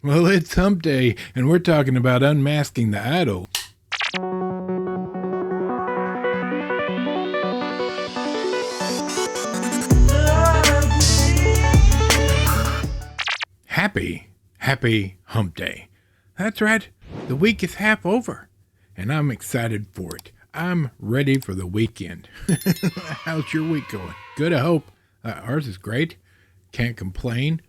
Well, it's Hump Day, and we're talking about Unmasking the Idol. Happy Hump Day. That's right, the week is half over, and I'm excited for it. I'm ready for the weekend. How's your week going? Good, I hope. Ours is great. Can't complain.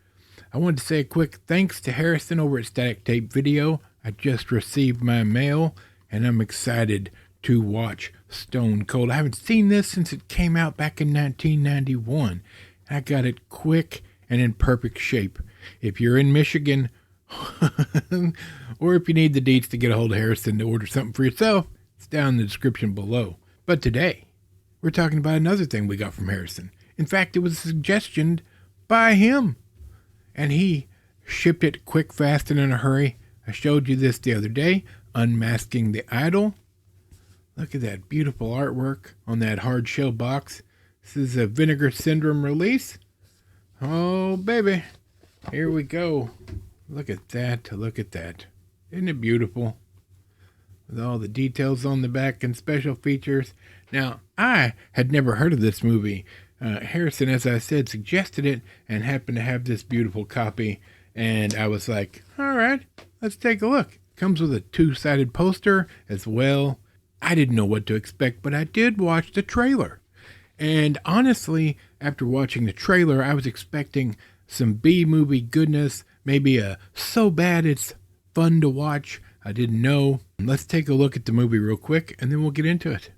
I wanted to say a quick thanks to Harrison over at Static Tape Video. I just received my mail, and I'm excited to watch Stone Cold. I haven't seen this since it came out back in 1991. I got it quick and in perfect shape. If you're in Michigan, or if you need the deets to get a hold of Harrison to order something for yourself, it's down in the description below. But today, we're talking about another thing we got from Harrison. In fact, it was a suggestion by him, and he shipped it quick, fast, and in a hurry. I showed you this the other day, Unmasking the Idol. Look at that beautiful artwork on that hard shell box. This is a Vinegar Syndrome release. Oh, baby. Here we go. Look at that. Look at that. Isn't it beautiful? With all the details on the back and special features. Now, I had never heard of this movie. Harrison, as I said, suggested it and happened to have this beautiful copy. And I was like, all right, let's take a look. Comes with a two-sided poster as well. I didn't know what to expect, but I did watch the trailer. And honestly, after watching the trailer, I was expecting some B-movie goodness, maybe a so bad it's fun to watch. I didn't know. Let's take a look at the movie real quick, and then we'll get into it.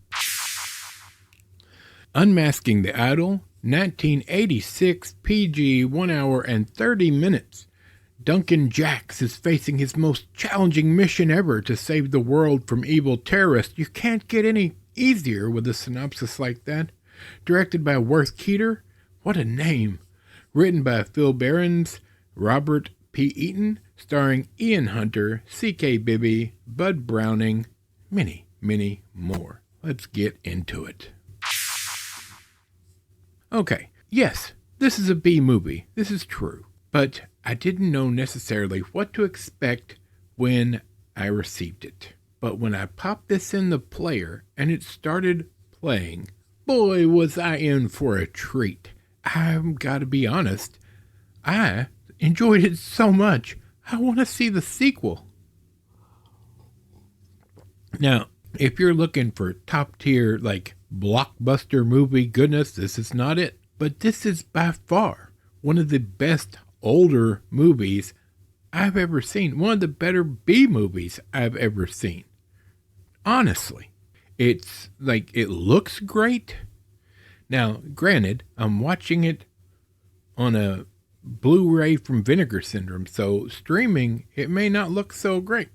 Unmasking the Idol, 1986, PG, 1 hour and 30 minutes. Duncan Jacks is facing his most challenging mission ever to save the world from evil terrorists. You can't get any easier with a synopsis like that. Directed by Worth Keeter. What a name. Written by Phil Behrens, Robert P. Eaton, starring Ian Hunter, C.K. Bibby, Bud Browning, many, many more. Let's get into it. Okay, yes, this is a B movie. This is true. But I didn't know necessarily what to expect when I received it. But when I popped this in the player and it started playing, boy, was I in for a treat. I've got to be honest, I enjoyed it so much, I want to see the sequel. Now, if you're looking for top tier, like blockbuster movie goodness, this is not it. But this is by far one of the best older movies I've ever seen. One of the better B movies I've ever seen. Honestly, it's like, it looks great. Now, granted, I'm watching it on a Blu-ray from Vinegar Syndrome, so streaming, it may not look so great.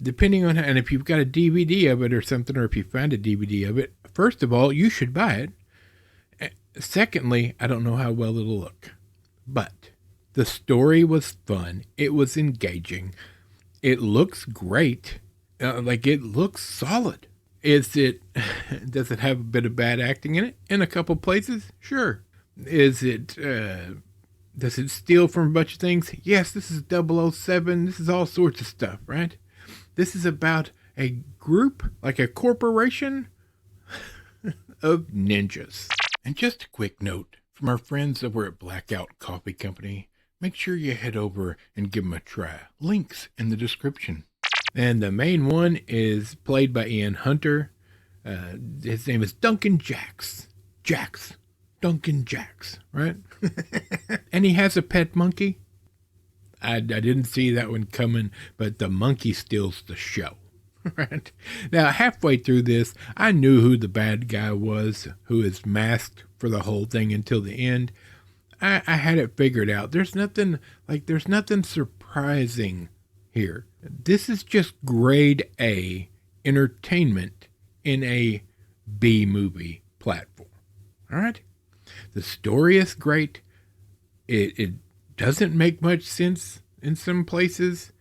Depending on how, and if you've got a DVD of it or something, or if you find a DVD of it, first of all, you should buy it. Secondly, I don't know how well it'll look. But the story was fun. It was engaging. It looks great. It looks solid. Does it have a bit of bad acting in it? In a couple places? Sure. Does it steal from a bunch of things? Yes, this is 007. This is all sorts of stuff, right? This is about a group, like a corporation of ninjas. And just a quick note from our friends over at Blackout Coffee Company. Make sure you head over and give them a try. Links in the description. And the main one is played by Ian Hunter. His name is Duncan Jacks. Duncan Jacks, right? And he has a pet monkey. I didn't see that one coming, but the monkey steals the show. Right? Now, halfway through this, I knew who the bad guy was, who is masked for the whole thing until the end. I had it figured out. There's nothing surprising here. This is just grade A entertainment in a B movie platform. All right? The story is great. It doesn't make much sense in some places.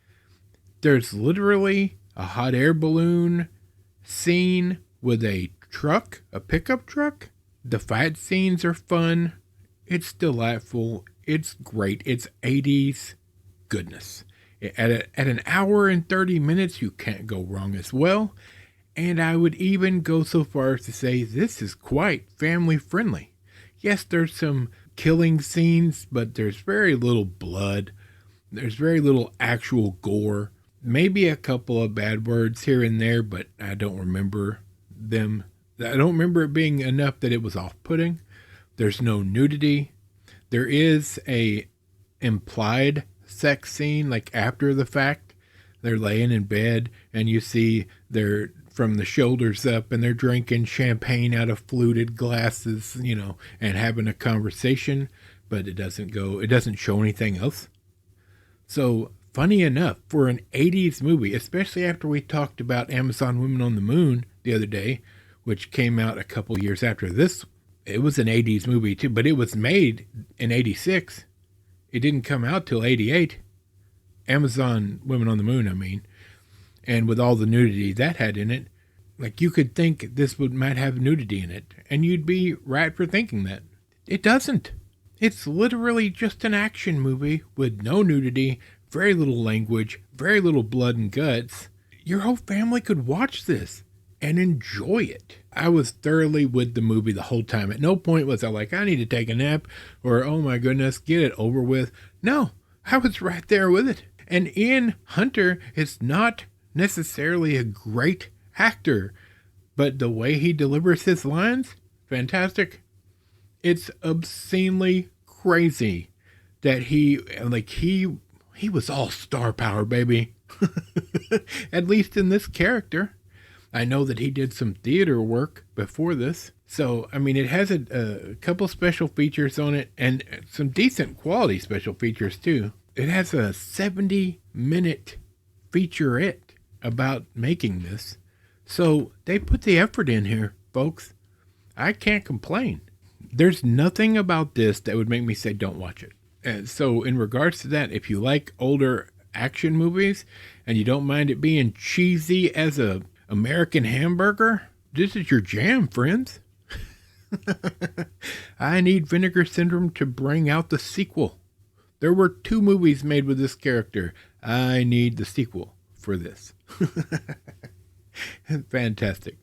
There's literally a hot air balloon scene with a truck, a pickup truck. The fight scenes are fun. It's delightful. It's great. It's 80s goodness. At an hour and 30 minutes, you can't go wrong as well. And I would even go so far as to say this is quite family friendly. Yes, there's some killing scenes, but there's very little blood. There's very little actual gore. Maybe a couple of bad words here and there, but I don't remember them. I don't remember it being enough that it was off-putting. There's no nudity. There is a implied sex scene, like after the fact. They're laying in bed and you see they're from the shoulders up and they're drinking champagne out of fluted glasses, and having a conversation, but it doesn't show anything else. So funny enough, for an 80s movie, especially after we talked about Amazon Women on the Moon the other day, which came out a couple years after this, it was an 80s movie too, but it was made in 86. It didn't come out till 88. Amazon Women on the Moon, I mean. And with all the nudity that had in it, like you could think this might have nudity in it, and you'd be right for thinking that. It doesn't. It's literally just an action movie with no nudity, very little language, very little blood and guts. Your whole family could watch this and enjoy it. I was thoroughly with the movie the whole time. At no point was I like, I need to take a nap, or, oh my goodness, get it over with. No, I was right there with it. And Ian Hunter is not necessarily a great actor, but the way he delivers his lines, fantastic. It's obscenely crazy that he was all star power, baby. At least in this character. I know that he did some theater work before this. So, I mean, it has a couple special features on it and some decent quality special features too. It has a 70-minute featurette about making this. So they put the effort in here, folks. I can't complain. There's nothing about this that would make me say don't watch it. And so in regards to that, if you like older action movies and you don't mind it being cheesy as a American hamburger, this is your jam, friends. I need Vinegar Syndrome to bring out the sequel. There were 2 movies made with this character. I need the sequel for this. Fantastic.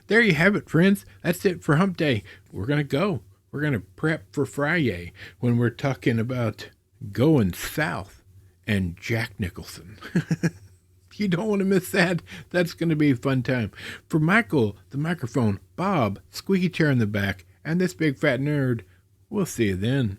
There you have it, friends. That's it for Hump Day. We're going to go. We're going to prep for Friday when we're talking about going south and Jack Nicholson. You don't want to miss that. That's going to be a fun time. For Michael, the microphone, Bob, squeaky chair in the back, and this big fat nerd, we'll see you then.